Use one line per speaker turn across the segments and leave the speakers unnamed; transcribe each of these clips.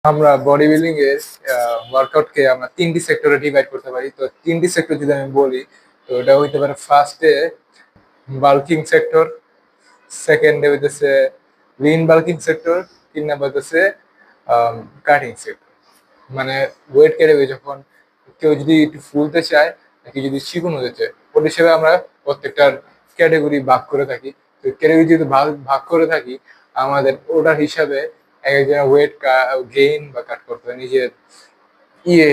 আমরা body building এর ওয়ার্কআউটকে আমরা তিনটি সেক্টরে ডিভাইড করতে পারি। তো তিনটি সেক্টর যদি আমি বলি, তো এটা হইতে পারে ফার্স্টে বাল্কিং সেক্টর, সেকেন্ডে হইতেছে লিন বাল্কিং সেক্টর, 3 নাম্বার হইতেছে কাটিং সেক্টর। মানে ওয়েট ক্যাটাগরি যখন কেউ যদি একটু ফুলতে চায় নাকি যদি চিকন হতে চায়, ওর হিসেবে আমরা প্রত্যেকটার ক্যাটাগরি ভাগ করে থাকি। তো ক্যাটাগরি যদি ভাগ করে থাকি, আমাদের ওটার হিসাবে এক একজনের ওয়েট গেইন বা কাট করতে হয় নিজের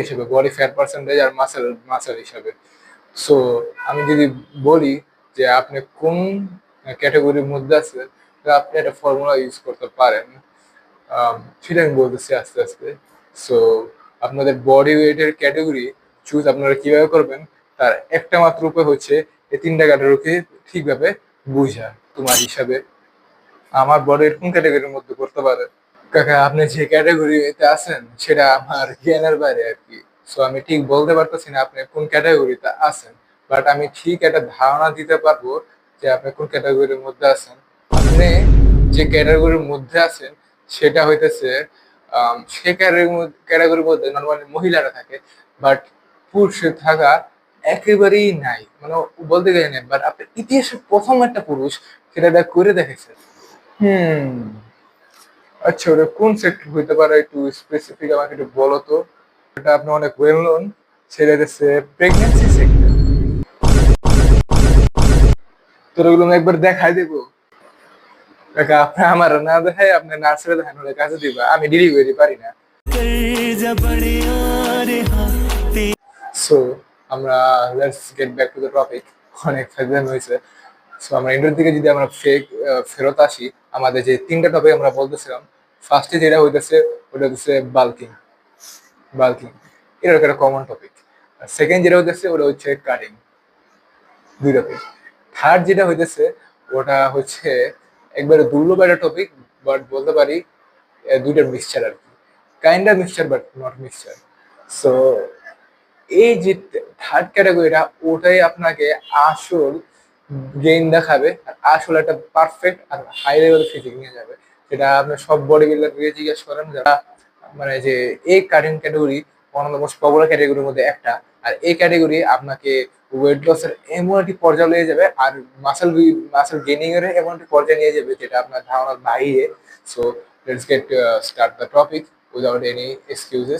হিসেবে, বডি ফ্যাট পার্সেন্টেজ আর মাসেল মাসেল হিসাবে। সো আমি যদি বলি যে আপনি কোন ক্যাটাগরির মধ্যে আছে, তো আপনি একটা ফর্মুলা ইউজ করতে পারেন। সেটা আমি বলতেছি আস্তে আস্তে। সো আপনাদের বডি ওয়েটের ক্যাটাগরি চুজ আপনারা কিভাবে করবেন, তার একটা মাত্র উপায় হচ্ছে এই তিনটা ক্যাটাগরিকে ঠিকভাবে বুঝা। তোমার হিসাবে আমার বডি ওয়েট কোন ক্যাটাগরির মধ্যে করতে পারে? কাকা, আপনি যে ক্যাটাগরিতে আছেন সেটা আমার জ্ঞানের বাইরে আর কি। সো আমি ঠিক বলতে পারতেছি না আপনি কোন ক্যাটাগরিতে আছেন, বাট আমি ঠিক একটা ধারণা দিতে পারবো যে আপনি কোন ক্যাটাগরির মধ্যে আছেন। আপনি যে ক্যাটাগরির মধ্যে আছেন সেটা হইতেছে সে ক্যাটাগরির মধ্যে নর্মালি মহিলারা থাকে, বাট পুরুষের থাকা একেবারেই নাই, মানে বলতে গেলে নেই। বাট আপনি ইতিহাসের প্রথম একটা পুরুষ সেটা করে দেখেছেন। হুম, আচ্ছা, ওটা কোন সেক্টর হইতে পারে একটু স্পেসিফিক আমাকে একটু বলো তো। এটা আপনি অনেক ওয়েল নোন, সেটা হচ্ছে প্রেগন্যান্সি সেক্টর। তোর ওগুলো আমি একবার দেখাই দেবো। কাকা, আপনি আমার না দেখায় আপনি নার্সারি দেখান, ওদের কাছে দিবা, আমি ডেলিভারি পারি না। সো আমরা let's get back to the topic. অনেক ফাইজলামি হয়েছে। সো আমরা ইন্ডোর দিকে যদি আমরা ফেরত আসি, আমাদের যে তিনটা টপিক আমরা বলতেছিলাম, ফার্স্টে যেটা হইতেছে ওটা হচ্ছে বাল্কিং। বাল্কিং এটা একটা কমন টপিক। সেকেন্ড যেটা হইতেছে ওটা হচ্ছে কাটিং, দুই টপিক। থার্ড যেটা হইতেছে ওটা হচ্ছে একবারে দুর্লভ একটা টপিক, বাট বলতে পারি দুইটার মিক্সচার আর কি, kind of mixture but not mixture. So এই যে থার্ড ক্যাটাগরিটা, ওটাই আপনাকে আসল গেইন দেখাবে আর আসল একটা পারফেক্ট আর হাই লেভেল ফিজিক নিয়ে যাবে। সেটা আপনি সব বডি বিল্ডারকে জিজ্ঞেস করেন যারা, মানে যে এই cutting category one of the most popular ক্যাটাগরির মধ্যে একটা। আর এই ক্যাটাগরি আপনাকে ওয়েট লসের এমন একটি পর্যায়ে নিয়ে যাবে আর মাসেল মাসেল গেইনিং এর এমন একটি পর্যায়ে নিয়ে যাবে যেটা আপনার ধারণার বাইরে। So let's get start the topic without any excuses.